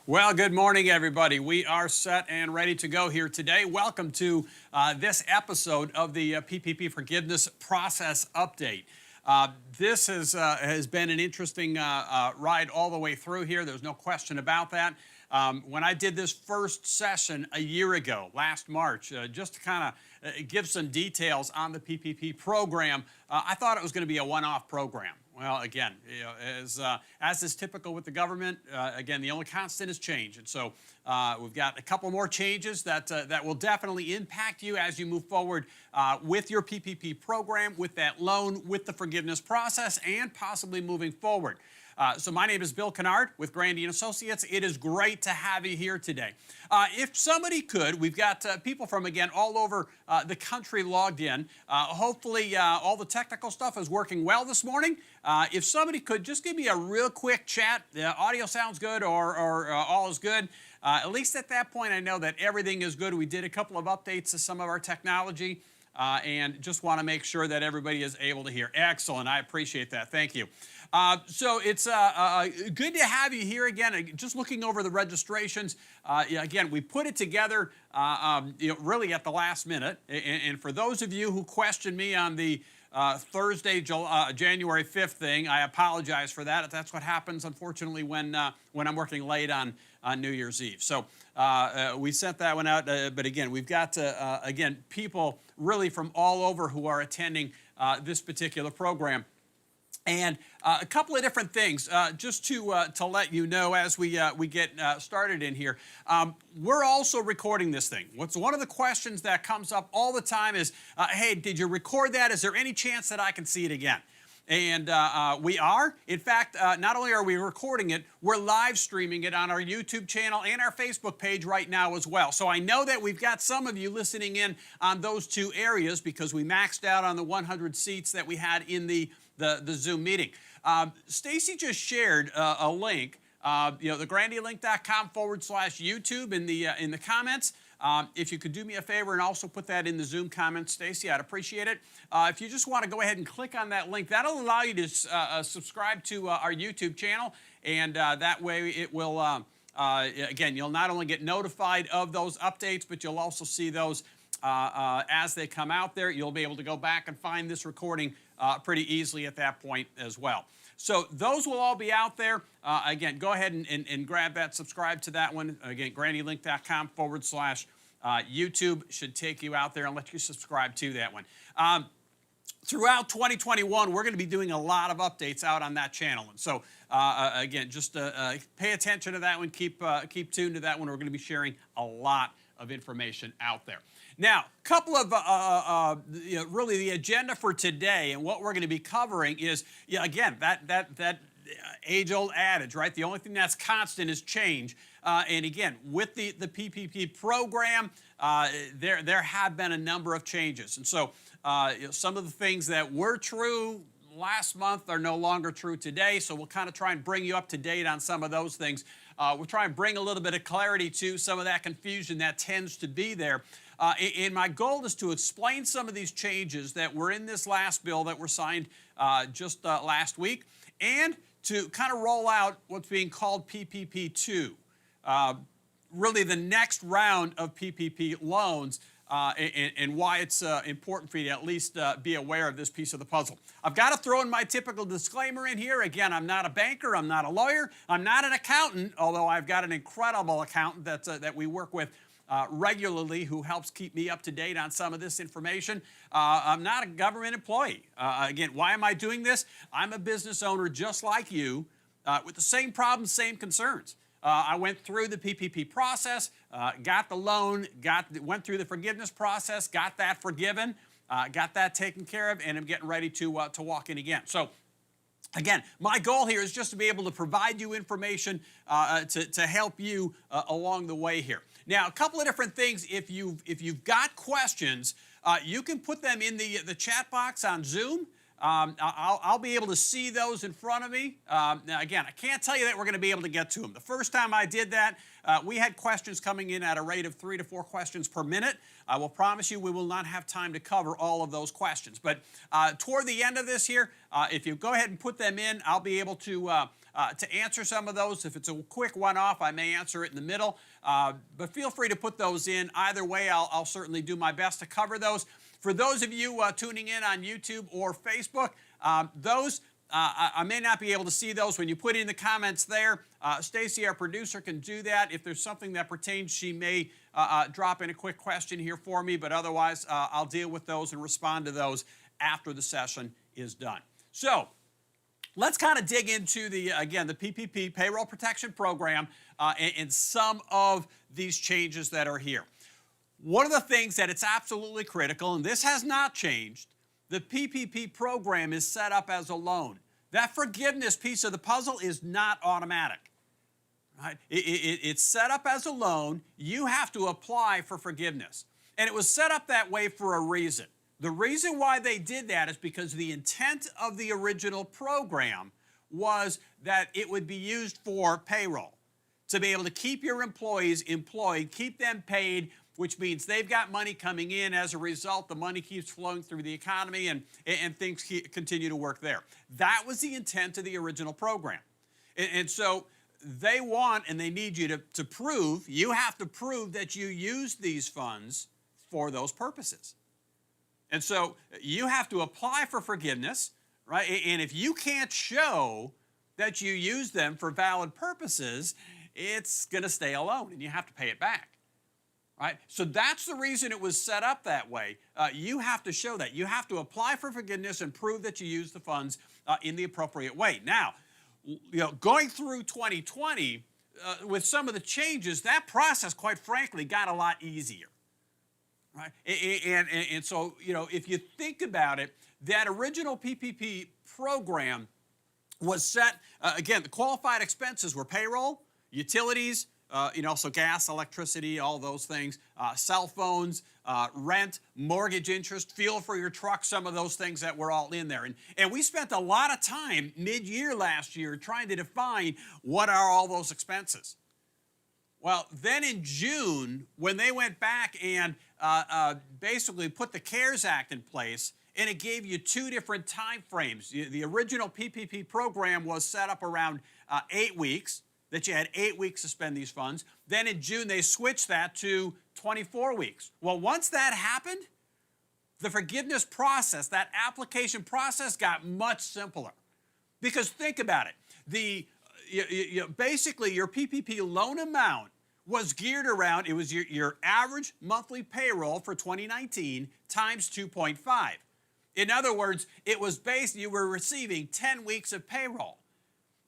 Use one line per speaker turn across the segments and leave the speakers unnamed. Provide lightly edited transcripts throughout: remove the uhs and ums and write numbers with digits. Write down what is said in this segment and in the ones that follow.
Well, good morning, everybody. We are set and ready to go here today. Welcome to this episode of the PPP Forgiveness Process Update. This has been an interesting ride all the way through here. There's no question about that. When I did this first session a year ago, last March, just to kind of give some details on the PPP program, I thought it was going to be a one-off program. Well, again, as is typical with the government, again, the only constant is change. And so we've got a couple more changes that will definitely impact you as you move forward with your PPP program, with that loan, with the forgiveness process, and possibly moving forward. So my name is Bill Kennard with Grandy & Associates. It is great to have you here today. If somebody could, we've got people from, again, all over the country logged in. Hopefully all the technical stuff is working well this morning. If somebody could just give me a real quick chat, the audio sounds good or all is good. At least at that point, I know that everything is good. We did a couple of updates to some of our technology. And just want to make sure that everybody is able to hear. Excellent. I appreciate that. Thank you. So it's good to have you here again. Just looking over the registrations. Again, we put it together really at the last minute. And for those of you who questioned me on the Thursday, January 5th thing, I apologize for that. That's what happens, unfortunately, when I'm working late on New Year's Eve. So we sent that one out. But again, we've got, again, people really from all over who are attending this particular program. And a couple of different things, just to let you know as we get started in here. We're also recording this thing. One of the questions that comes up all the time is, hey, did you record that? Is there any chance that I can see it again? And we are. In fact, not only are we recording it, we're live streaming it on our YouTube channel and our Facebook page right now as well. So I know that we've got some of you listening in on those two areas because we maxed out on the 100 seats that we had in the Zoom meeting. Stacy just shared a link, the grandylink.com/YouTube in the comments. If you could do me a favor and also put that in the Zoom comments, Stacy, I'd appreciate it. If you just want to go ahead and click on that link, that'll allow you to subscribe to our YouTube channel, and that way it will, again, you'll not only get notified of those updates, but you'll also see those as they come out there. You'll be able to go back and find this recording pretty easily at that point as well. So those will all be out there. Again, go ahead and grab that, subscribe to that one. Again, grandylink.com/YouTube should take you out there and let you subscribe to that one. Throughout 2021, we're going to be doing a lot of updates out on that channel. And so, again, just pay attention to that one. Keep tuned to that one. We're going to be sharing a lot of information out there. Now, a couple of, really the agenda for today and what we're going to be covering is, again, that age-old adage, right? The only thing that's constant is change. And again, with the PPP program, there have been a number of changes. And so some of the things that were true last month are no longer true today. So we'll kind of try and bring you up to date on some of those things. We'll try and bring a little bit of clarity to some of that confusion that tends to be there. And my goal is to explain some of these changes that were in this last bill that were signed just last week, and to kind of roll out what's being called PPP 2, really the next round of PPP loans, and why it's important for you to at least be aware of this piece of the puzzle. I've got to throw in my typical disclaimer in here. Again, I'm not a banker, I'm not a lawyer, I'm not an accountant, although I've got an incredible accountant that we work with regularly who helps keep me up to date on some of this information. I'm not a government employee. Again, why am I doing this? I'm a business owner just like you with the same problems, same concerns. I went through the PPP process, got the loan, went through the forgiveness process, got that forgiven, got that taken care of, and I'm getting ready to walk in again. So again, my goal here is just to be able to provide you information to help you along the way here. Now, a couple of different things. If you've got questions, you can put them in the chat box on Zoom. I'll be able to see those in front of me. Now, again, I can't tell you that we're going to be able to get to them. The first time I did that, we had questions coming in at a rate of 3 to 4 questions per minute. I will promise you we will not have time to cover all of those questions. But toward the end of this here, if you go ahead and put them in, I'll be able to answer some of those. If it's a quick one-off, I may answer it in the middle. But feel free to put those in. Either way, I'll certainly do my best to cover those. For those of you tuning in on YouTube or Facebook, I may not be able to see those. When you put in the comments there, Stacy, our producer, can do that. If there's something that pertains, she may drop in a quick question here for me, but otherwise I'll deal with those and respond to those after the session is done. So let's kind of dig into the PPP Payroll Protection Program and some of these changes that are here. One of the things that it's absolutely critical, and this has not changed, the PPP program is set up as a loan. That forgiveness piece of the puzzle is not automatic. Right? It's set up as a loan. You have to apply for forgiveness. And it was set up that way for a reason. The reason why they did that is because the intent of the original program was that it would be used for payroll, to be able to keep your employees employed, keep them paid, which means they've got money coming in. As a result, the money keeps flowing through the economy and things continue to work there. That was the intent of the original program. And so they want and they need you to prove, you have to prove that you use these funds for those purposes. And so you have to apply for forgiveness, right? And if you can't show that you use them for valid purposes, it's going to stay a loan and you have to pay it back. Right? So that's the reason it was set up that way. You have to show that. You have to apply for forgiveness and prove that you use the funds in the appropriate way. Now, going through 2020, with some of the changes, that process, quite frankly, got a lot easier. Right? And so, if you think about it, that original PPP program was set, again, the qualified expenses were payroll, utilities, so gas, electricity, all those things, cell phones, rent, mortgage interest, fuel for your truck, some of those things that were all in there. And we spent a lot of time mid-year last year trying to define what are all those expenses. Well, then in June, when they went back and basically put the CARES Act in place, and it gave you 2 different time frames. The original PPP program was set up around 8 weeks, that you had 8 weeks to spend these funds. Then in June, they switched that to 24 weeks. Well, once that happened, the forgiveness process, that application process got much simpler. Because think about it. Basically, your PPP loan amount was geared around, it was your average monthly payroll for 2019 times 2.5. In other words, it was you were receiving 10 weeks of payroll.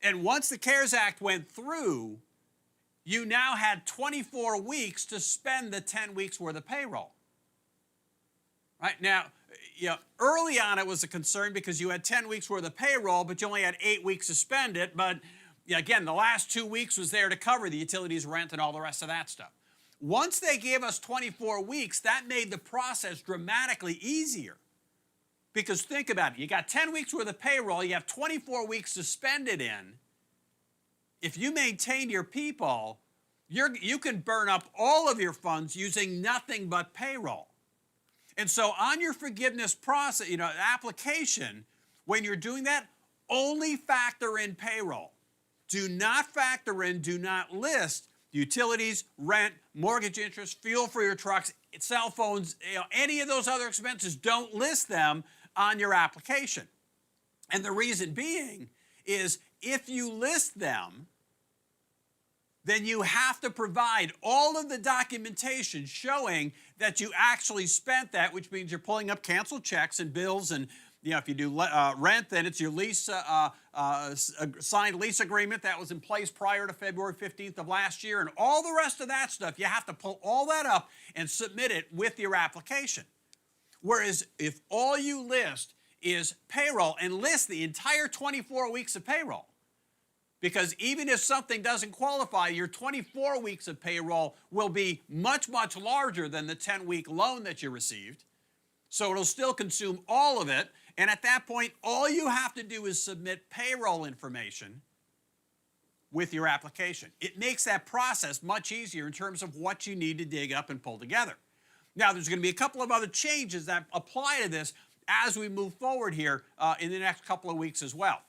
And once the CARES Act went through, you now had 24 weeks to spend the 10 weeks worth of payroll. Right? Now, early on it was a concern because you had 10 weeks worth of payroll, but you only had 8 weeks to spend it. But again, the last 2 weeks was there to cover the utilities, rent, and all the rest of that stuff. Once they gave us 24 weeks, that made the process dramatically easier. Because think about it, you got 10 weeks worth of payroll, you have 24 weeks to spend it in. If you maintain your people, you can burn up all of your funds using nothing but payroll. And so on your forgiveness process, application, when you're doing that, only factor in payroll. Do not factor in, do not list utilities, rent, mortgage interest, fuel for your trucks, cell phones, any of those other expenses. Don't list them on your application. And the reason being is if you list them, then you have to provide all of the documentation showing that you actually spent that, which means you're pulling up canceled checks and bills. And if you do rent, then it's your lease, signed lease agreement that was in place prior to February 15th of last year. And all the rest of that stuff, you have to pull all that up and submit it with your application. Whereas if all you list is payroll and list the entire 24 weeks of payroll, because even if something doesn't qualify, your 24 weeks of payroll will be much, much larger than the 10-week loan that you received. So it'll still consume all of it. And at that point, all you have to do is submit payroll information with your application. It makes that process much easier in terms of what you need to dig up and pull together. Now, there's going to be a couple of other changes that apply to this as we move forward here in the next couple of weeks as well.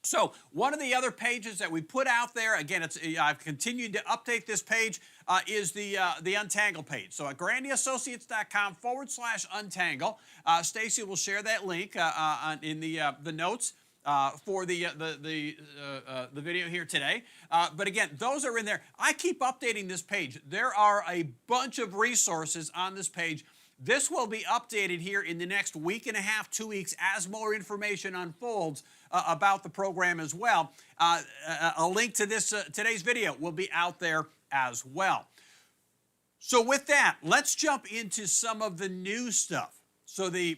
So one of the other pages that we put out there, again, I've continued to update this page, is the Untangle page. So at grandyassociates.com/untangle, Stacy will share that link in the notes for the video here today. But again, those are in there. I keep updating this page. There are a bunch of resources on this page. This will be updated here in the next week and a half, 2 weeks, as more information unfolds about the program as well. A link to this today's video will be out there as well. So with that, let's jump into some of the new stuff. So the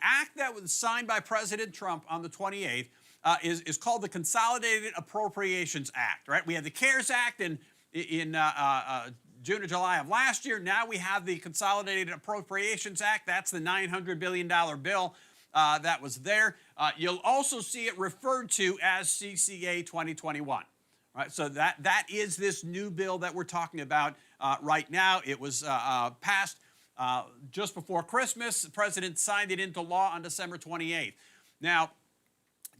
act that was signed by President Trump on the 28th is called the Consolidated Appropriations Act, right? We had the CARES Act in June or July of last year. Now we have the Consolidated Appropriations Act. That's the $900 billion bill that was there. You'll also see it referred to as CCA 2021. Right, so that is this new bill that we're talking about right now. It was passed just before Christmas. The president signed it into law on December 28th. Now,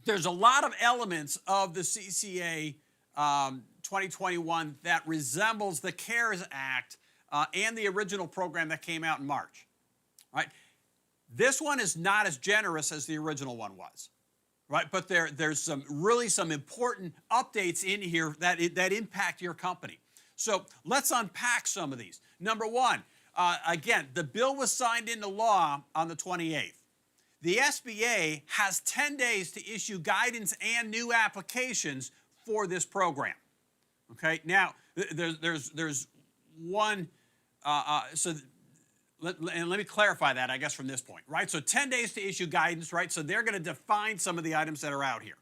there's a lot of elements of the CCA 2021 that resembles the CARES Act and the original program that came out in March. Right? This one is not as generous as the original one was. Right? But there's some important updates in here that impact your company. So let's unpack some of these. Number one, again, the bill was signed into law on the 28th. The SBA has 10 days to issue guidance and new applications for this program. Okay, now there's one, let me clarify that, I guess, from this point, right? So 10 days to issue guidance, right? So they're going to define some of the items that are out here.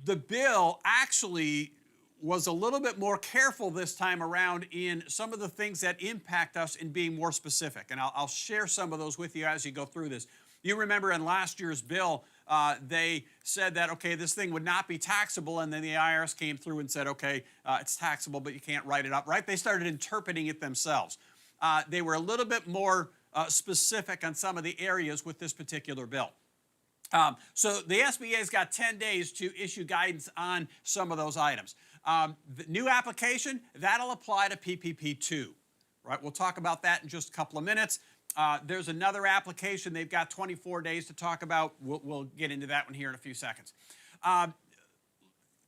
The bill actually was a little bit more careful this time around in some of the things that impact us in being more specific. And I'll share some of those with you as you go through this. You remember in last year's bill, they said that, okay, this thing would not be taxable, and then the IRS came through and said, okay, it's taxable, but you can't write it up, right? They started interpreting it themselves. They were a little bit more specific on some of the areas with this particular bill. So the SBA's got 10 days to issue guidance on some of those items. The new application, that'll apply to PPP2, right? We'll talk about that in just a couple of minutes. There's another application they've got 24 days to talk about. We'll get into that one here in a few seconds.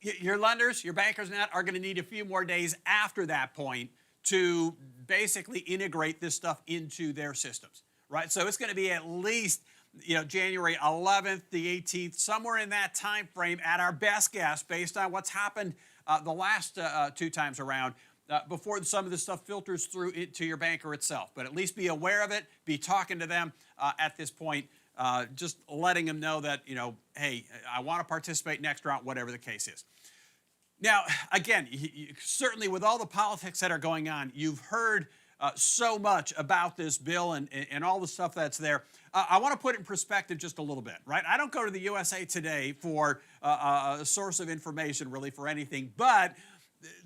Your lenders, your bankers, and that are going to need a few more days after that point to basically integrate this stuff into their systems, right? So it's going to be at least January 11th, the 18th, somewhere in that time frame at our best guess based on what's happened the last two times around before some of this stuff filters through to your banker itself. But at least be aware of it, be talking to them at this point, just letting them know that, hey, I want to participate next round, whatever the case is. Now, again, certainly with all the politics that are going on, you've heard so much about this bill and all the stuff that's there. I want to put it in perspective just a little bit, right? I don't go to the USA Today for a source of information really for anything, but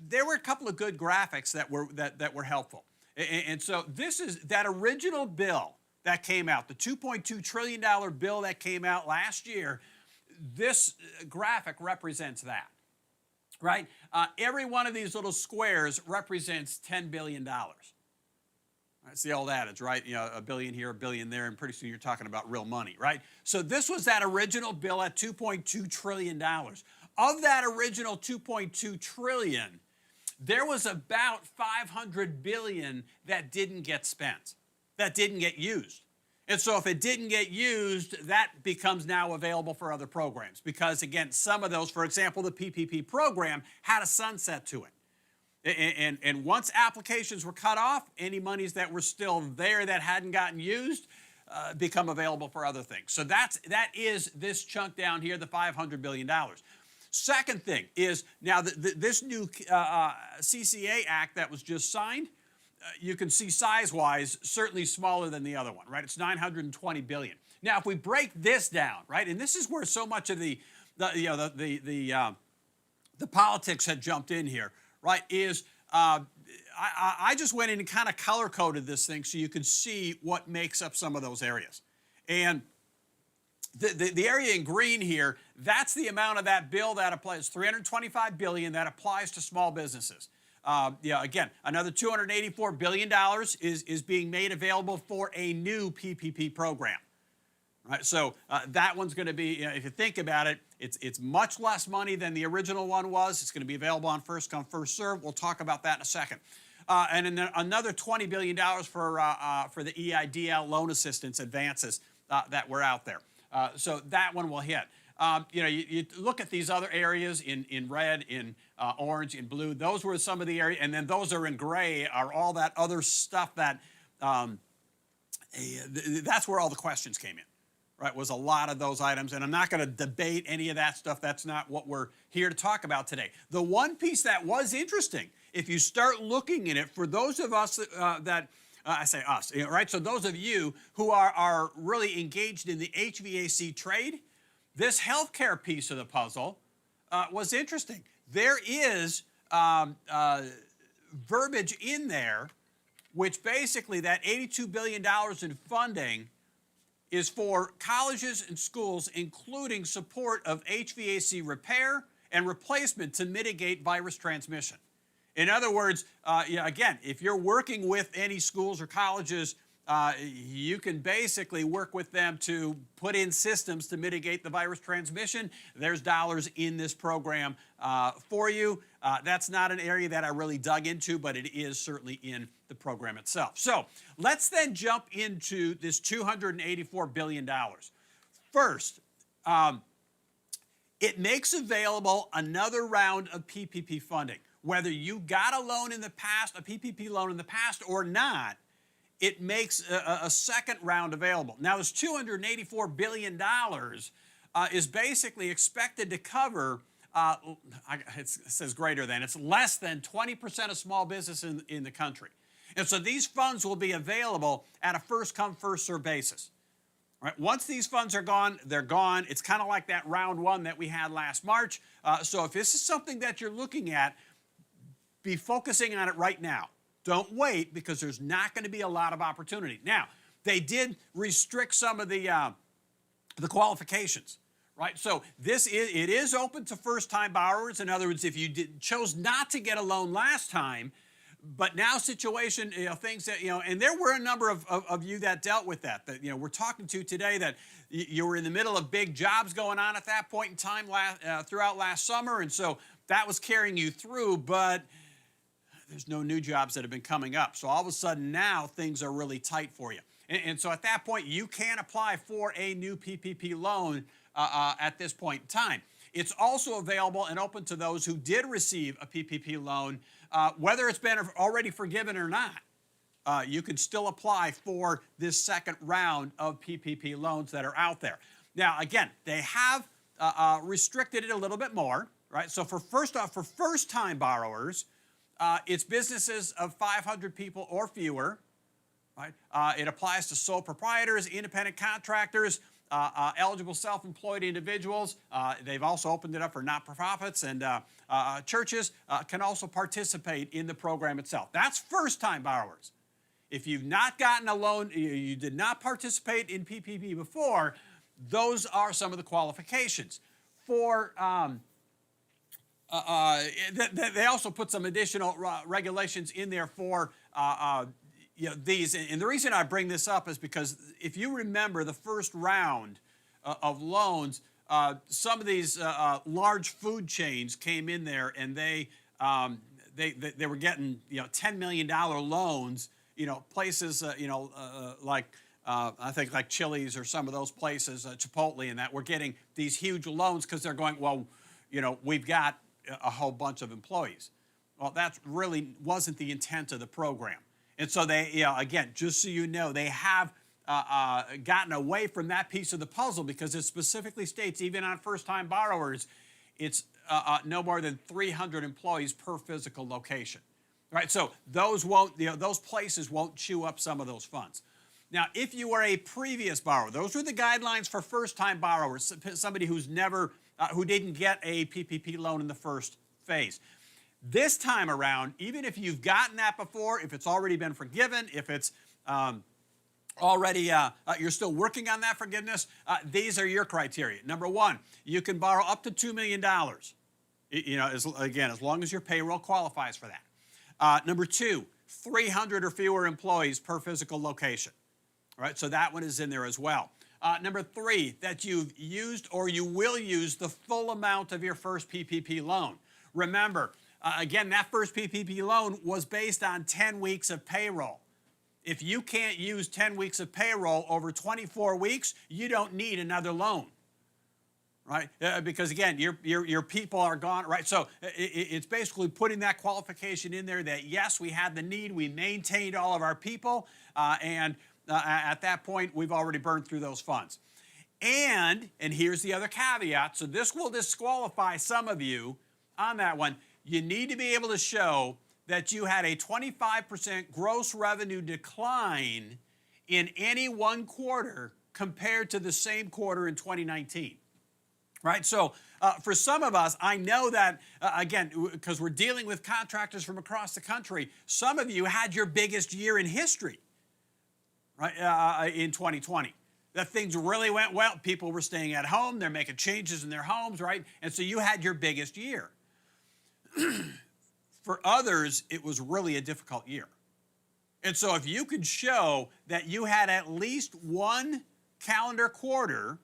there were a couple of good graphics that were helpful. And so this is that original bill that came out, the $2.2 trillion bill that came out last year. This graphic represents that, right? Every one of these little squares represents $10 billion. That's the old adage, right? A billion here, a billion there, and pretty soon you're talking about real money, right? So this was that original bill at $2.2 trillion. Of that original $2.2 trillion, there was about $500 billion that didn't get spent, that didn't get used. And so if it didn't get used, that becomes now available for other programs because, again, some of those, for example, the PPP program had a sunset to it. And once applications were cut off, any monies that were still there that hadn't gotten used become available for other things. So that is this chunk down here, the $500 billion. Second thing is now this new CCA Act that was just signed, you can see size-wise, certainly smaller than the other one, right? It's $920 billion. Now, if we break this down, right, and this is where so much of the politics had jumped in here, right, is I just went in and kind of color-coded this thing so you could see what makes up some of those areas. And the area in green here, that's the amount of that bill that applies, $325 billion that applies to small businesses. Again, another $284 billion is being made available for a new PPP program. Right, so that one's going to be, if you think about it, it's much less money than the original one was. It's going to be available on first come, first serve. We'll talk about that in a second. And then another $20 billion for the EIDL loan assistance advances that were out there. So that one will hit. You look at these other areas in red, in orange, in blue. Those were some of the areas, and then those are in gray are all that other stuff that that's where all the questions came in. Right, was a lot of those items, and I'm not going to debate any of that stuff. That's not what we're here to talk about today. The one piece that was interesting, if you start looking at it, for those of us I say us, right? So those of you who are really engaged in the HVAC trade, this healthcare piece of the puzzle was interesting. There is verbiage in there, which basically that $82 billion in funding is for colleges and schools, including support of HVAC repair and replacement to mitigate virus transmission. In other words, again, if you're working with any schools or colleges, you can basically work with them to put in systems to mitigate the virus transmission. There's dollars in this program for you. That's not an area that I really dug into, but it is certainly in the program itself. So let's then jump into this $284 billion. First, it makes available another round of PPP funding. Whether you got a loan in the past, a PPP loan in the past or not, it makes a second round available. Now, this $284 billion is basically expected to cover, it says greater than, it's less than 20% of small business in the country. And so these funds will be available at a first-come, first-served basis. Right? Once these funds are gone, they're gone. It's kind of like that round one that we had last March. So if this is something that you're looking at, be focusing on it right now. Don't wait, because there's not going to be a lot of opportunity. Now, they did restrict some of the qualifications, right? So it is open to first-time borrowers. In other words, if you chose not to get a loan last time, but now situation, things that, and there were a number of you that dealt with that we're talking to today, that you were in the middle of big jobs going on at that point in time throughout last summer, and so that was carrying you through, but there's no new jobs that have been coming up. So all of a sudden now things are really tight for you. And so at that point, you can apply for a new PPP loan at this point in time. It's also available and open to those who did receive a PPP loan, whether it's been already forgiven or not. You can still apply for this second round of PPP loans that are out there. Now, again, they have restricted it a little bit more, right? So for first-time borrowers, it's businesses of 500 people or fewer. Right? It applies to sole proprietors, independent contractors, eligible self-employed individuals. They've also opened it up for not-for-profits, and churches can also participate in the program itself. That's first-time borrowers. If you've not gotten a loan, you did not participate in PPP before, those are some of the qualifications. For they also put some additional regulations in there for these. And the reason I bring this up is because if you remember the first round of loans, some of these large food chains came in there, and they were getting $10 million loans. Places like I think like Chili's or some of those places, Chipotle, and that were getting these huge loans because they're going, well, we've got a whole bunch of employees. Well, that really wasn't the intent of the program. And so they, again, just so you know, they have gotten away from that piece of the puzzle, because it specifically states, even on first-time borrowers, it's no more than 300 employees per physical location. right? So those won't, those places won't chew up some of those funds. Now, if you are a previous borrower, those are the guidelines for first-time borrowers, somebody who's never, who didn't get a PPP loan in the first phase. This time around, even if you've gotten that before, if it's already been forgiven, if it's already, you're still working on that forgiveness, these are your criteria. Number one, you can borrow up to $2 million. As long as your payroll qualifies for that. Number two, 300 or fewer employees per physical location. All right, so that one is in there as well. Number three, that you've used or you will use the full amount of your first PPP loan. Remember, again, that first PPP loan was based on 10 weeks of payroll. If you can't use 10 weeks of payroll over 24 weeks, you don't need another loan, right? Because again, your people are gone, right? So it's basically putting that qualification in there that yes, we had the need, we maintained all of our people, and at that point, we've already burned through those funds. And here's the other caveat, so this will disqualify some of you on that one. You need to be able to show that you had a 25% gross revenue decline in any one quarter compared to the same quarter in 2019. Right? So for some of us, I know that, again, because we're dealing with contractors from across the country, some of you had your biggest year in history, right, in 2020. That things really went well. People were staying at home. They're making changes in their homes, right? And so you had your biggest year. For others, it was really a difficult year. And so if you could show that you had at least one calendar quarter,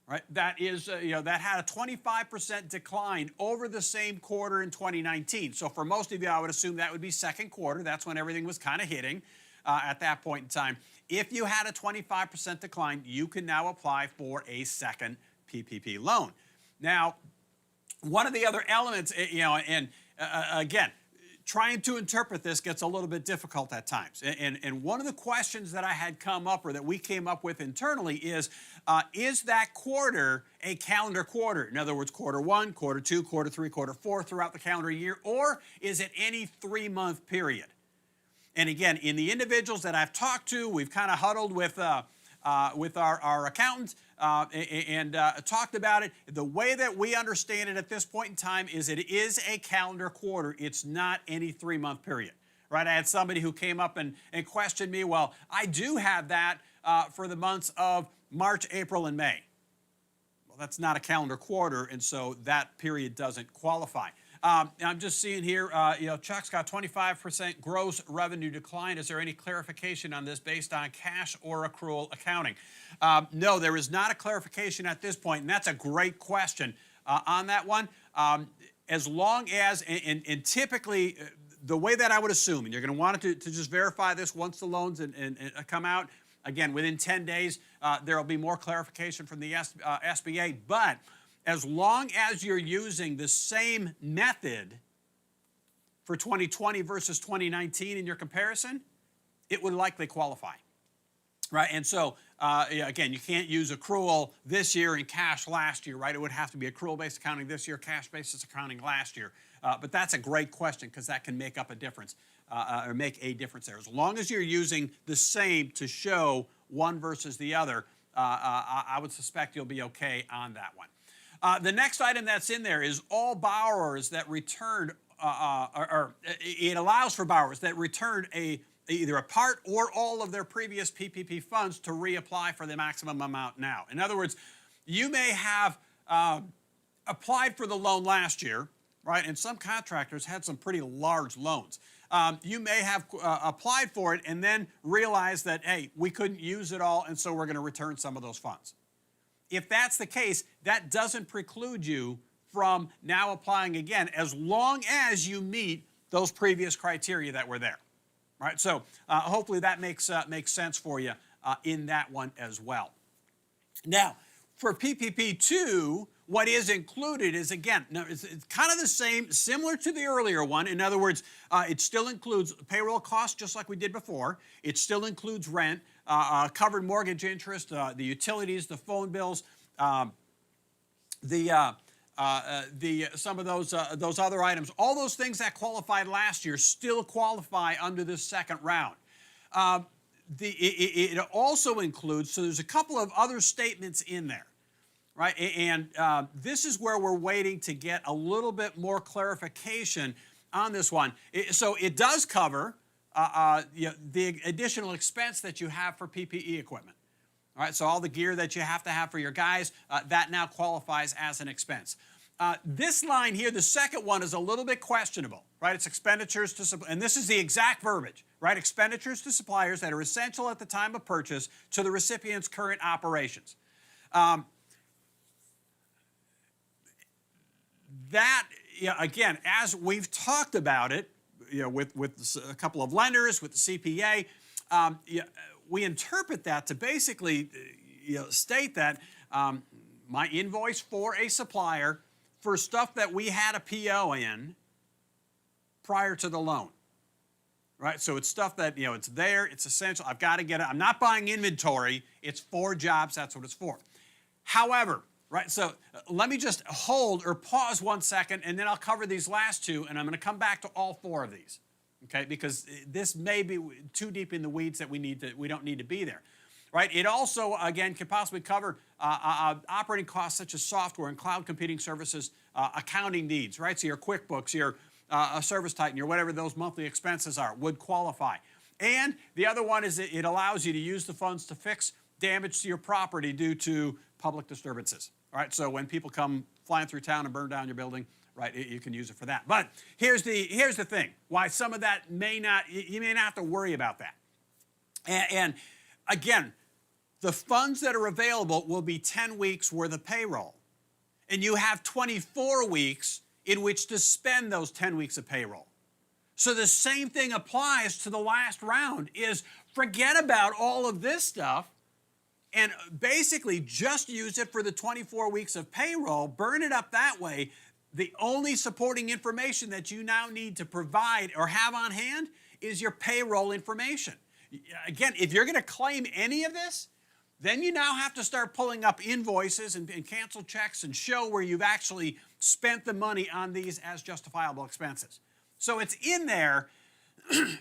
right, that is, that had a 25% decline over the same quarter in 2019. So for most of you, I would assume that would be second quarter. That's when everything was kind of hitting at that point in time. If you had a 25% decline, you can now apply for a second PPP loan. Now, one of the other elements, again, trying to interpret this gets a little bit difficult at times. And one of the questions that I had come up, or that we came up with internally, is that quarter a calendar quarter? In other words, quarter one, quarter two, quarter three, quarter four throughout the calendar year, or is it any 3-month period? And again, in the individuals that I've talked to, we've kind of huddled with our accountant and talked about it. The way that we understand it at this point in time is it is a calendar quarter. It's not any 3-month period, right? I had somebody who came up and questioned me, well, I do have that for the months of March, April, and May. Well, that's not a calendar quarter, and so that period doesn't qualify. I'm just seeing here, Chuck's got 25% gross revenue decline. Is there any clarification on this based on cash or accrual accounting? No, there is not a clarification at this point, and that's a great question on that one. As long as, and typically, the way that I would assume, and you're going to want to just verify this once the loans and come out, again, within 10 days, there will be more clarification from the SBA, but as long as you're using the same method for 2020 versus 2019 in your comparison, it would likely qualify, right? And so, again, you can't use accrual this year and cash last year, right? It would have to be accrual-based accounting this year, cash-basis accounting last year. But that's a great question because that can make up a difference or make a difference there. As long as you're using the same to show one versus the other, I would suspect you'll be okay on that one. The next item that's in there is all borrowers that returned, it allows for borrowers that returned either a part or all of their previous PPP funds to reapply for the maximum amount now. In other words, you may have applied for the loan last year, right? And some contractors had some pretty large loans. You may have applied for it and then realized that, hey, we couldn't use it all, and so we're going to return some of those funds. If that's the case, that doesn't preclude you from now applying again, as long as you meet those previous criteria that were there, right? So hopefully that makes sense for you in that one as well. Now, for PPP 2, what is included is, again, it's kind of the same, similar to the earlier one. In other words, it still includes payroll costs, just like we did before. It still includes rent, covered mortgage interest, the utilities, the phone bills, the some of those other items. All those things that qualified last year still qualify under this second round. It also includes, so there's a couple of other statements in there, right? And this is where we're waiting to get a little bit more clarification on this one. So it does cover the additional expense that you have for PPE equipment. All right, so all the gear that you have to have for your guys, that now qualifies as an expense. This line here, the second one, is a little bit questionable, right? It's expenditures to, and this is the exact verbiage, right? Expenditures to suppliers that are essential at the time of purchase to the recipient's current operations. That, again, as we've talked about it, with a couple of lenders, with the CPA, we interpret that to basically state that my invoice for a supplier for stuff that we had a PO in prior to the loan, right? So it's stuff that, it's there, it's essential, I've got to get it. I'm not buying inventory, it's for jobs, that's what it's for. However, right, so let me just hold or pause 1 second, and then I'll cover these last two, and I'm going to come back to all four of these, okay? Because this may be too deep in the weeds that we don't need to be there, right? It also, again, could possibly cover operating costs such as software and cloud computing services, accounting needs, right? So your QuickBooks, your ServiceTitan, your whatever those monthly expenses are would qualify. And the other one is it allows you to use the funds to fix damage to your property due to public disturbances. All right, so when people come flying through town and burn down your building, right, you can use it for that. But here's the thing, why some of that you may not have to worry about that. And again, the funds that are available will be 10 weeks worth of payroll. And you have 24 weeks in which to spend those 10 weeks of payroll. So the same thing applies to the last round, is forget about all of this stuff and basically just use it for the 24 weeks of payroll, burn it up that way. The only supporting information that you now need to provide or have on hand is your payroll information. Again, if you're going to claim any of this, then you now have to start pulling up invoices and cancel checks and show where you've actually spent the money on these as justifiable expenses. So it's in there.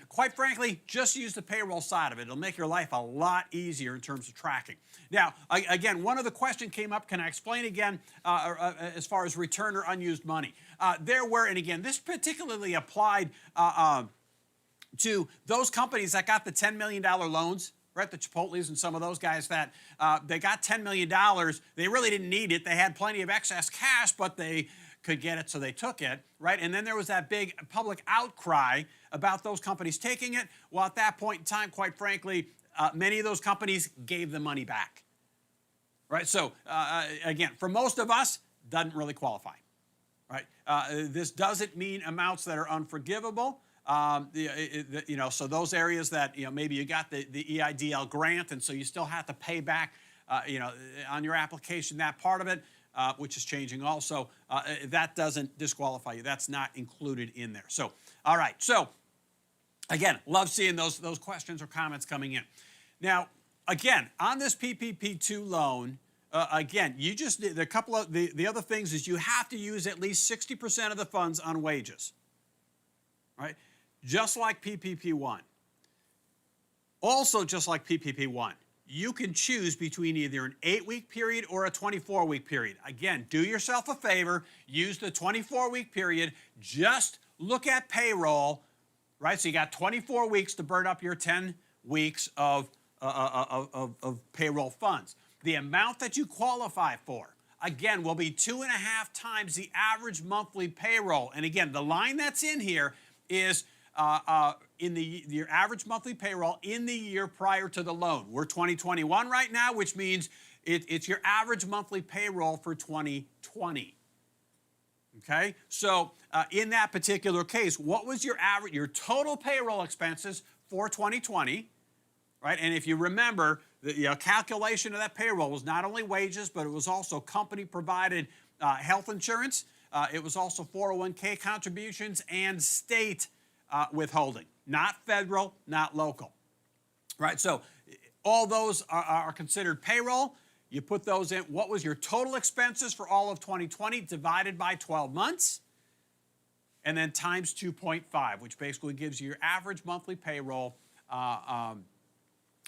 Quite frankly, just use the payroll side of it. It'll make your life a lot easier in terms of tracking. Now, again, one other question came up. Can I explain again as far as return or unused money? There were, and again, this particularly applied to those companies that got the $10 million loans, right? The Chipotles and some of those guys that they got $10 million. They really didn't need it. They had plenty of excess cash, but they could get it, so they took it, right? And then there was that big public outcry about those companies taking it. Well, at that point in time, quite frankly, many of those companies gave the money back, right? So again, for most of us, doesn't really qualify, right? This doesn't mean amounts that are unforgivable. So those areas that, maybe you got the EIDL grant, and so you still have to pay back, on your application, that part of it, which is changing also, that doesn't disqualify you. That's not included in there. So, all right. So, again, love seeing those questions or comments coming in. Now, again, on this PPP2 loan, again, a couple of the other things is you have to use at least 60% of the funds on wages, right? Just like PPP1. Also, just like PPP1. You can choose between either an 8-week period or a 24-week period. Again, do yourself a favor, use the 24-week period, just look at payroll, right? So you got 24 weeks to burn up your 10 weeks of payroll funds. The amount that you qualify for, again, will be 2.5 times the average monthly payroll. And again, the line that's in here is your average monthly payroll in the year prior to the loan. We're 2021 right now, which means it's your average monthly payroll for 2020. Okay, so in that particular case, what was your total payroll expenses for 2020, right? And if you remember, the calculation of that payroll was not only wages, but it was also company-provided health insurance. It was also 401k contributions and state withholding, not federal, not local, right? So all those are considered payroll. You put those in. What was your total expenses for all of 2020 divided by 12 months? And then times 2.5, which basically gives you your average monthly payroll, that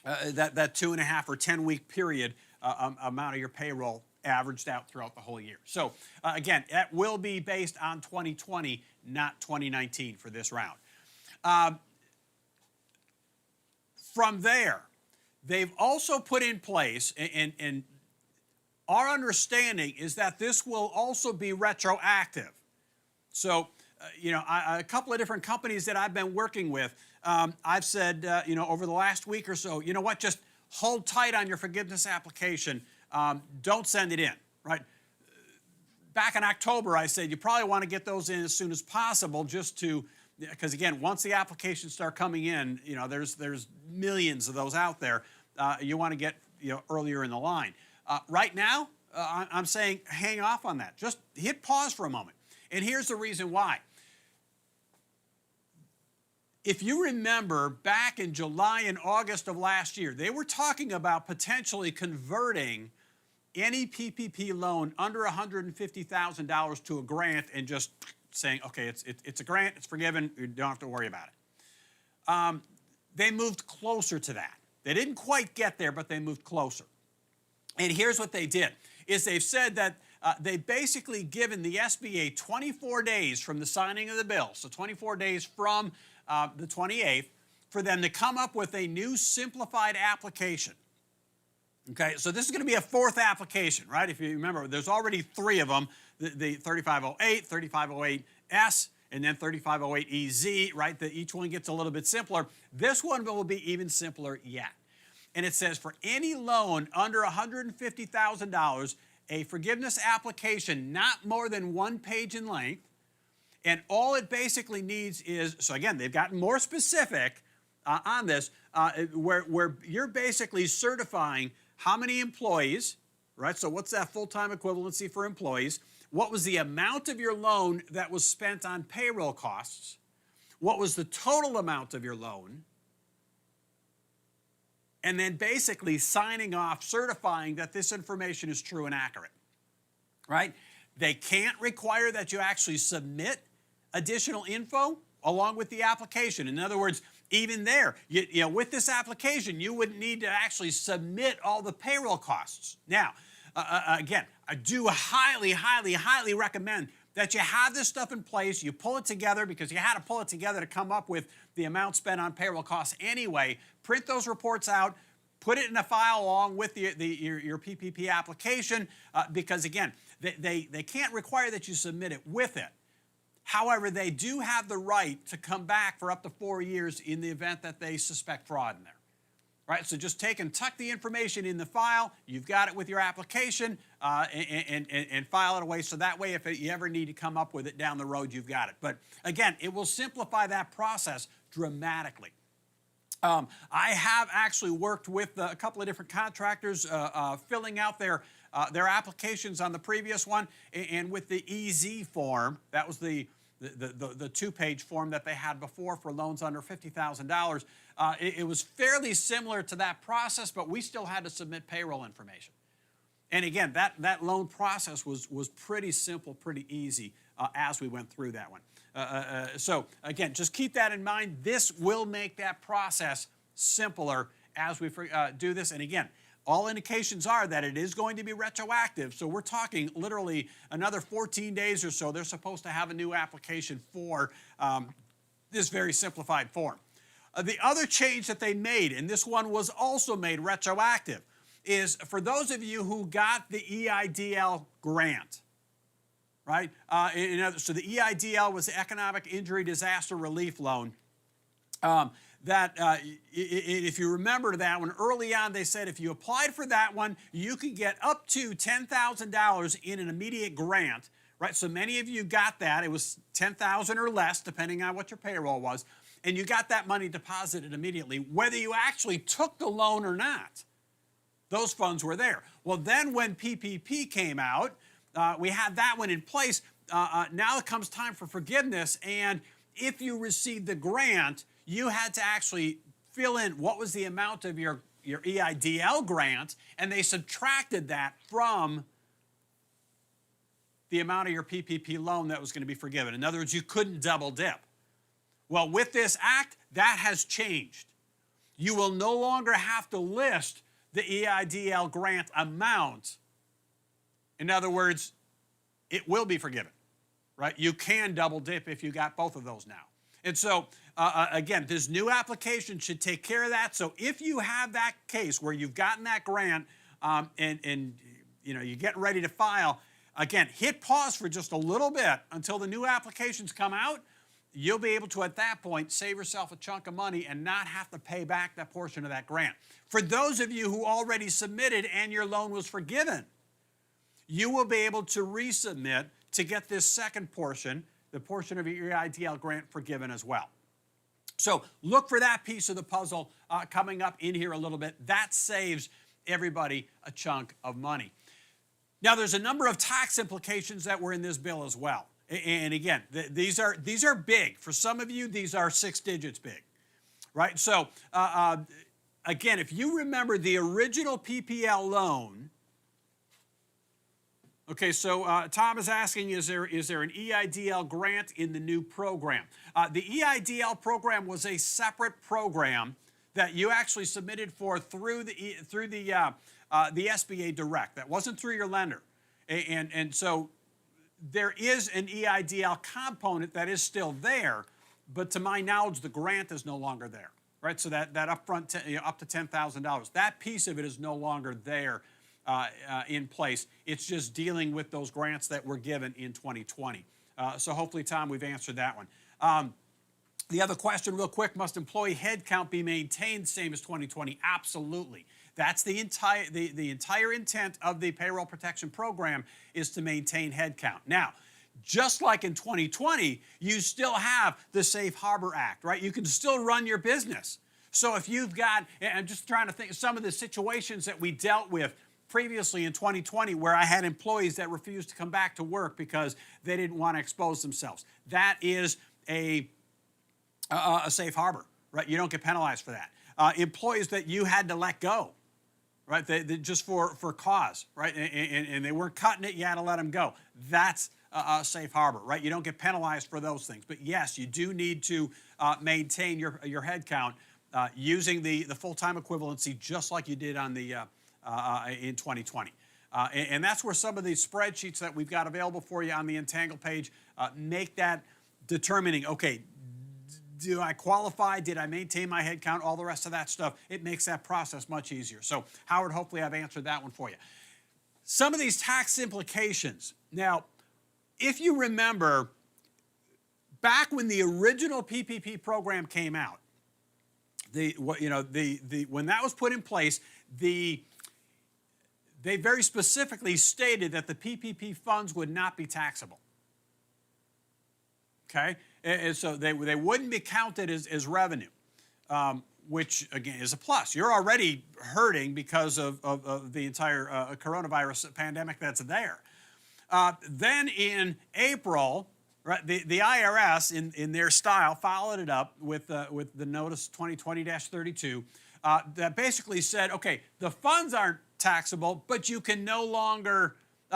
2.5 or 10-week period amount of your payroll averaged out throughout the whole year. So again, that will be based on 2020, not 2019 for this round. From there, they've also put in place, and our understanding is that this will also be retroactive. So, a couple of different companies that I've been working with, I've said, over the last week or so, you know what, just hold tight on your forgiveness application. Don't send it in, right? Back in October, I said you probably want to get those in as soon as possible, because again, once the applications start coming in, there's millions of those out there. You want to get earlier in the line. Right now, I'm saying hang off on that. Just hit pause for a moment. And here's the reason why. If you remember, back in July and August of last year, they were talking about potentially converting any PPP loan under $150,000 to a grant and just saying, okay, it's a grant, it's forgiven, you don't have to worry about it. They moved closer to that. They didn't quite get there, but they moved closer. And here's what they did, is they've said that they've basically given the SBA 24 days from the signing of the bill, so 24 days from the 28th, for them to come up with a new simplified application. Okay, so this is going to be a fourth application, right? If you remember, there's already three of them, the 3508, 3508S, and then 3508EZ, right? Each one gets a little bit simpler. This one will be even simpler yet. And it says for any loan under $150,000, a forgiveness application not more than 1 page in length, and all it basically needs is, so again, they've gotten more specific on this, where you're basically certifying how many employees, right? So what's that full-time equivalency for employees? What was the amount of your loan that was spent on payroll costs? What was the total amount of your loan? And then basically signing off, certifying that this information is true and accurate, right? They can't require that you actually submit additional info along with the application. In other words, even there, with this application, you wouldn't need to actually submit all the payroll costs. Now, again, I do highly, highly, highly recommend that you have this stuff in place, you pull it together, because you had to pull it together to come up with the amount spent on payroll costs anyway. Print those reports out, put it in a file along with your PPP application, because again, they can't require that you submit it with it. However, they do have the right to come back for up to 4 years in the event that they suspect fraud in there. Right, so just take and tuck the information in the file. You've got it with your application, and file it away. So that way, if you ever need to come up with it down the road, you've got it. But again, it will simplify that process dramatically. I have actually worked with a couple of different contractors filling out their applications on the previous one, and with the EZ form, that was the 2-page form that they had before for loans under $50,000. It was fairly similar to that process, but we still had to submit payroll information. And again, that loan process was pretty simple, pretty easy as we went through that one. So again, just keep that in mind. This will make that process simpler as we do this. And again, all indications are that it is going to be retroactive. So we're talking literally another 14 days or so. They're supposed to have a new application for this very simplified form. The other change that they made, and this one was also made retroactive, is for those of you who got the EIDL grant, right? So the EIDL was the Economic Injury Disaster Relief Loan. If you remember that one, early on they said if you applied for that one, you could get up to $10,000 in an immediate grant, right? So many of you got that. It was $10,000 or less, depending on what your payroll was, and you got that money deposited immediately, whether you actually took the loan or not. Those funds were there. Well, then when PPP came out, we had that one in place. Now it comes time for forgiveness, and if you received the grant, you had to actually fill in what was the amount of your your EIDL grant, and they subtracted that from the amount of your PPP loan that was going to be forgiven. In other words, you couldn't double dip. Well, with this act, that has changed. You will no longer have to list the EIDL grant amount. In other words, it will be forgiven, right? You can double dip if you got both of those now. And so, again, this new application should take care of that. So if you have that case where you've gotten that grant and you're getting ready to file, again, hit pause for just a little bit until the new applications come out. You'll be able to, at that point, save yourself a chunk of money and not have to pay back that portion of that grant. For those of you who already submitted and your loan was forgiven, you will be able to resubmit to get this second portion, the portion of your EIDL grant, forgiven as well. So look for that piece of the puzzle coming up in here a little bit. That saves everybody a chunk of money. Now, there's a number of tax implications that were in this bill as well. And again, these are big. For some of you, these are 6 digits big, right? So again, if you remember the original PPL loan, okay, so Tom is asking, is there an EIDL grant in the new program? The EIDL program was a separate program that you actually submitted for through the SBA Direct. That wasn't through your lender, and so there is an EIDL component that is still there, but to my knowledge, the grant is no longer there, right? So that upfront up to $10,000, that piece of it is no longer there in place. It's just dealing with those grants that were given in 2020. So hopefully, Tom, we've answered that one. The other question, real quick, must employee headcount be maintained same as 2020? Absolutely. That's the entire intent of the Payroll Protection Program, is to maintain headcount. Now, just like in 2020, you still have the Safe Harbor Act, right? You can still run your business. So if you've got, I'm just trying to think of some of the situations that we dealt with previously in 2020 where I had employees that refused to come back to work because they didn't want to expose themselves. That is a safe harbor, right? You don't get penalized for that. Employees that you had to let go, right? They just for cause, right? And they weren't cutting it, you had to let them go. That's a safe harbor, right? You don't get penalized for those things. But yes, you do need to maintain your head count using the full-time equivalency, just like you did on the in 2020. And that's where some of these spreadsheets that we've got available for you on the Entangle page make that determining, okay, do I qualify? Did I maintain my head count? All the rest of that stuff. It makes that process much easier. So, Howard, hopefully I've answered that one for you. Some of these tax implications. Now, if you remember, back when the original PPP program came out, when that was put in place, they very specifically stated that the PPP funds would not be taxable. Okay, and so they wouldn't be counted as revenue, which again is a plus. You're already hurting because of the entire coronavirus pandemic that's there. Then in April, right, the IRS in their style followed it up with the notice 2020-32 that basically said, okay, the funds aren't taxable, but you can no longer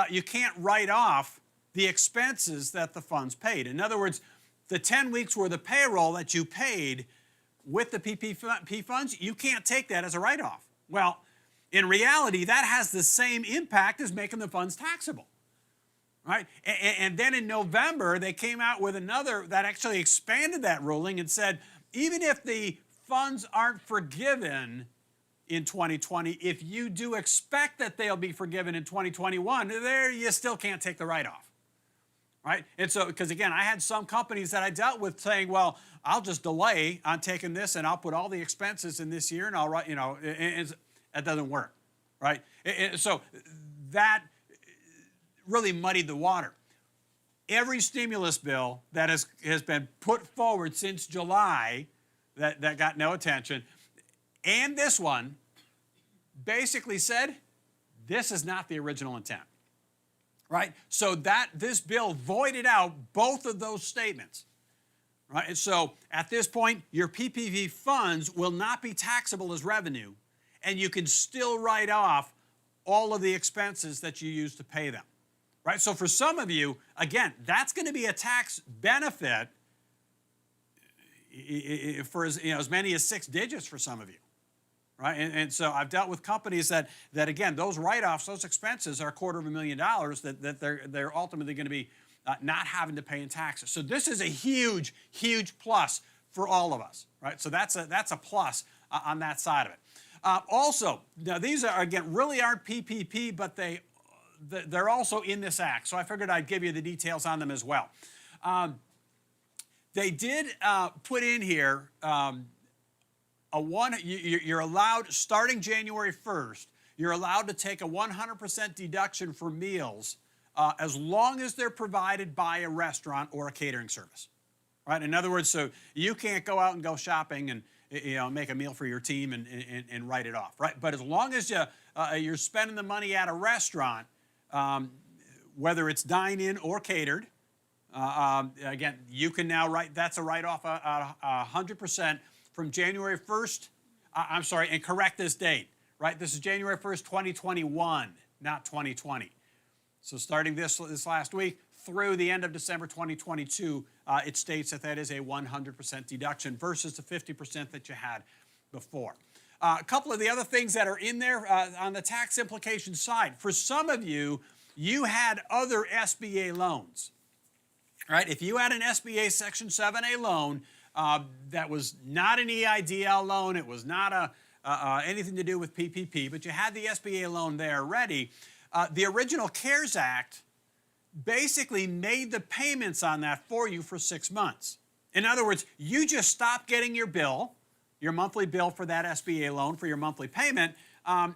you can't write off the expenses that the funds paid. In other words, the 10 weeks worth of payroll that you paid with the PPP funds, you can't take that as a write-off. Well, in reality, that has the same impact as making the funds taxable, right? And then in November, they came out with another that actually expanded that ruling and said, even if the funds aren't forgiven in 2020, if you do expect that they'll be forgiven in 2021, there you still can't take the write-off. Right? And so, because again, I had some companies that I dealt with saying, well, I'll just delay on taking this and I'll put all the expenses in this year and I'll write, that doesn't work, right? And so that really muddied the water. Every stimulus bill that has been put forward since July that got no attention, and this one basically said, this is not the original intent. Right? So this bill voided out both of those statements. Right? And so at this point, your PPP funds will not be taxable as revenue, and you can still write off all of the expenses that you use to pay them, right? So for some of you, again, that's going to be a tax benefit for as many as 6 digits for some of you, right? And so I've dealt with companies that again, those write-offs, those expenses are $250,000 that they're ultimately going to be not having to pay in taxes. So this is a huge, huge plus for all of us, right? So that's a plus on that side of it. Also, now these are, again, really aren't PPP, but they're also in this act. So I figured I'd give you the details on them as well. They did put in here you're allowed, starting January 1st, you're allowed to take a 100% deduction for meals as long as they're provided by a restaurant or a catering service, right? In other words, so you can't go out and go shopping and make a meal for your team and write it off, right? But as long as you're spending the money at a restaurant, whether it's dine-in or catered, again, you can now that's a write-off 100% from January 1st. I'm sorry, and correct this date, right? This is January 1st, 2021, not 2020. So starting this last week through the end of December 2022, it states that is a 100% deduction versus the 50% that you had before. A couple of the other things that are in there on the tax implication side. For some of you, you had other SBA loans, right? If you had an SBA Section 7A loan that was not an EIDL loan, it was not anything to do with PPP, but you had the SBA loan there ready, the original CARES Act basically made the payments on that for you for 6 months. In other words, you just stopped getting your bill, your monthly bill for that SBA loan for your monthly payment, and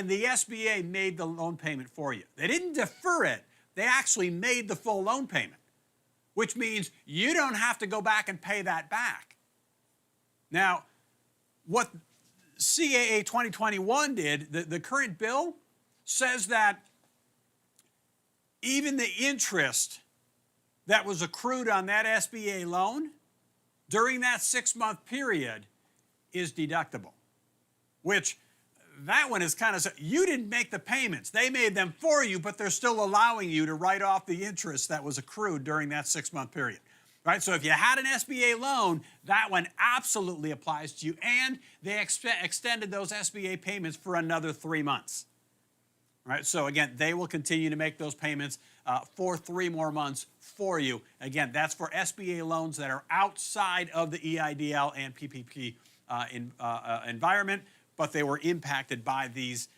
the SBA made the loan payment for you. They didn't defer it. They actually made the full loan payment, which means you don't have to go back and pay that back. Now, what CAA 2021 did, the current bill says that even the interest that was accrued on that SBA loan during that 6-month period is deductible, which that one is kind of, you didn't make the payments. They made them for you, but they're still allowing you to write off the interest that was accrued during that 6-month period, right? So if you had an SBA loan, that one absolutely applies to you, and they extended those SBA payments for another 3 months, right? So again, they will continue to make those payments for 3 more months for you. Again, that's for SBA loans that are outside of the EIDL and PPP environment, but they were impacted by these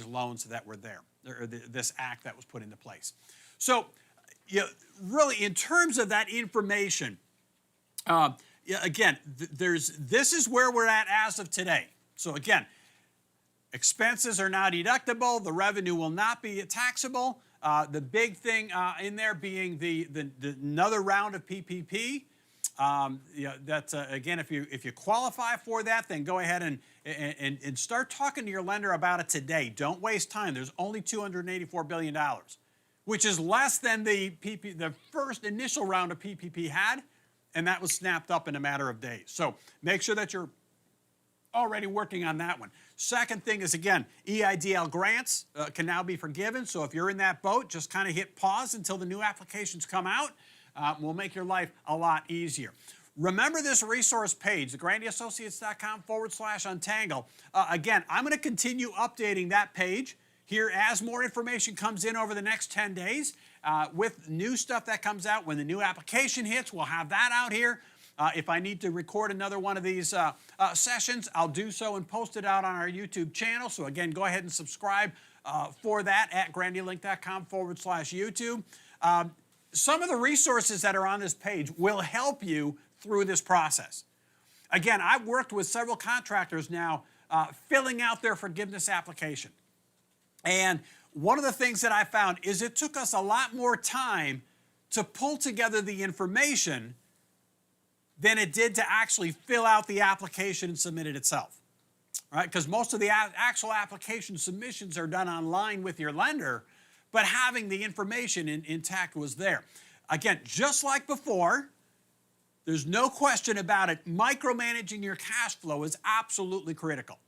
loans that were there, or this act that was put into place. So, really, in terms of that information, again, this is where we're at as of today. So again, expenses are now deductible. The revenue will not be taxable. The big thing in there being the another round of PPP. Again, if you qualify for that, then go ahead and start talking to your lender about it today. Don't waste time. There's only $284 billion, which is less than the first initial round of PPP had, and that was snapped up in a matter of days. So make sure that you're already working on that one. Second thing is, again, EIDL grants can now be forgiven. So if you're in that boat, just kind of hit pause until the new applications come out. Will make your life a lot easier. Remember this resource page, thegrandeassociates.com/untangle. Again, I'm going to continue updating that page here as more information comes in over the next 10 days with new stuff that comes out. When the new application hits, we'll have that out here. If I need to record another one of these sessions, I'll do so and post it out on our YouTube channel. So again, go ahead and subscribe for that at grandealink.com/YouTube. Some of the resources that are on this page will help you through this process. Again, I've worked with several contractors now filling out their forgiveness application. And one of the things that I found is it took us a lot more time to pull together the information than it did to actually fill out the application and submit it itself, right? Because most of the actual application submissions are done online with your lender, but having the information intact was there. Again, just like before, there's no question about it, micromanaging your cash flow is absolutely critical.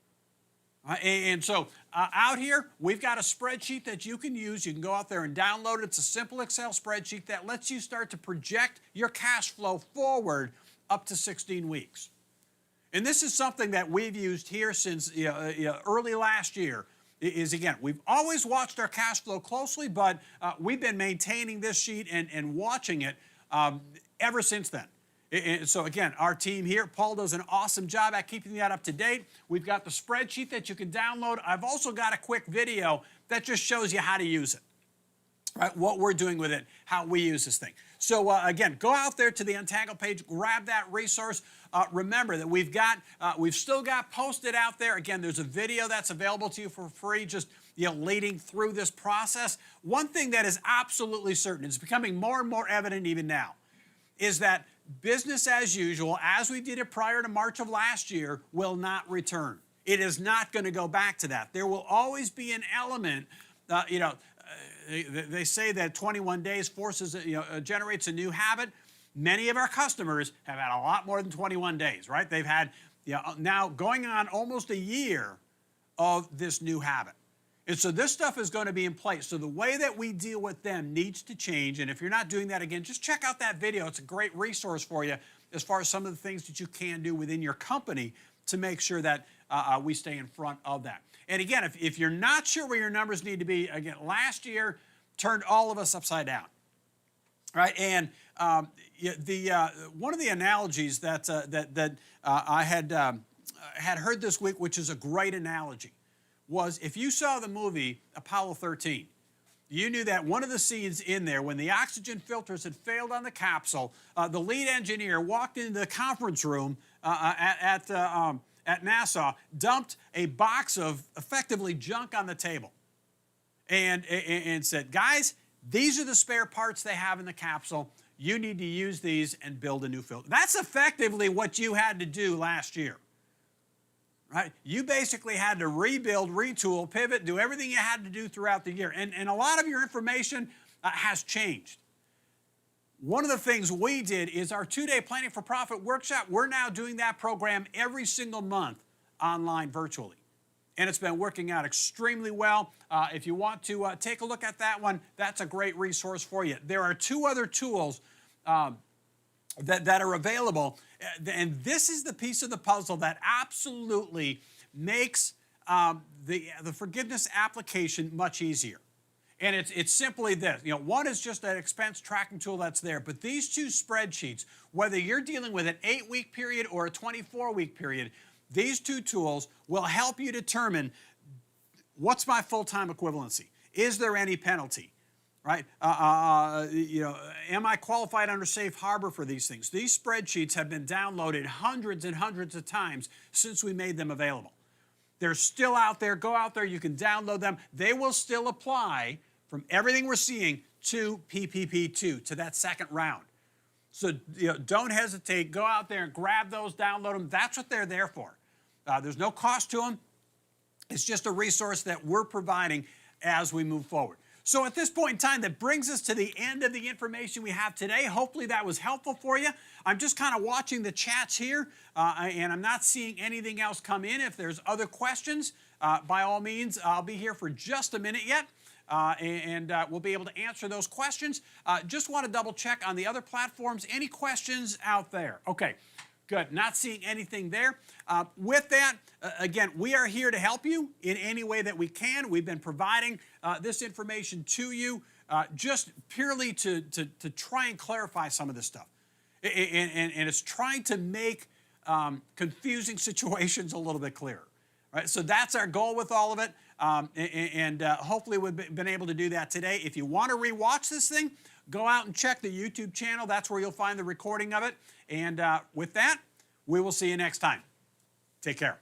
And so out here, we've got a spreadsheet that you can use. You can go out there and download it. It's a simple Excel spreadsheet that lets you start to project your cash flow forward up to 16 weeks. And this is something that we've used here since early last year. Again, we've always watched our cash flow closely, but we've been maintaining this sheet and watching it ever since then. And so again, our team here, Paul does an awesome job at keeping that up to date. We've got the spreadsheet that you can download. I've also got a quick video that just shows you how to use it, right? What we're doing with it, how we use this thing. So again, go out there to the Untangled page, grab that resource. Remember that we've still got posted out there. Again, there's a video that's available to you for free, just leading through this process. One thing that is absolutely certain, it's becoming more and more evident even now, is that business as usual, as we did it prior to March of last year, will not return. It is not going to go back to that. There will always be an element, they say that 21 days generates a new habit. Many of our customers have had a lot more than 21 days, right? They've had now going on almost a year of this new habit. And so this stuff is going to be in place. So the way that we deal with them needs to change. And if you're not doing that again, just check out that video. It's a great resource for you as far as some of the things that you can do within your company to make sure that we stay in front of that. And again, if you're not sure where your numbers need to be, again, last year turned all of us upside down, right? And one of the analogies that I had heard this week, which is a great analogy, was if you saw the movie Apollo 13, you knew that one of the scenes in there, when the oxygen filters had failed on the capsule, the lead engineer walked into the conference room at NASA, dumped a box of effectively junk on the table, and said, guys, these are the spare parts they have in the capsule. You need to use these and build a new filter. That's effectively what you had to do last year. Right? You basically had to rebuild, retool, pivot, do everything you had to do throughout the year. And a lot of your information has changed. One of the things we did is our 2-day Planning for Profit workshop. We're now doing that program every single month online virtually. And it's been working out extremely well. If you want to take a look at that one, that's a great resource for you. There are 2 other tools that are available. And this is the piece of the puzzle that absolutely makes the forgiveness application much easier. And it's simply this. One is just an expense tracking tool that's there. But these 2 spreadsheets, whether you're dealing with an 8-week period or a 24-week period, these 2 tools will help you determine what's my full-time equivalency. Is there any penalty? Right? Am I qualified under safe harbor for these things? These spreadsheets have been downloaded hundreds and hundreds of times since we made them available. They're still out there. Go out there. You can download them. They will still apply from everything we're seeing to PPP2, to that second round. So don't hesitate. Go out there and grab those, download them. That's what they're there for. There's no cost to them. It's just a resource that we're providing as we move forward. So at this point in time, that brings us to the end of the information we have today. Hopefully that was helpful for you. I'm just kind of watching the chats here, and I'm not seeing anything else come in. If there's other questions, by all means, I'll be here for just a minute yet, and we'll be able to answer those questions. Just want to double check on the other platforms. Any questions out there? Okay. Good. Not seeing anything there. With that, again, we are here to help you in any way that we can. We've been providing this information to you just purely to try and clarify some of this stuff. And it's trying to make confusing situations a little bit clearer. Right? So that's our goal with all of it. And hopefully we've been able to do that today. If you want to rewatch this thing, go out and check the YouTube channel. That's where you'll find the recording of it. And with that, we will see you next time. Take care.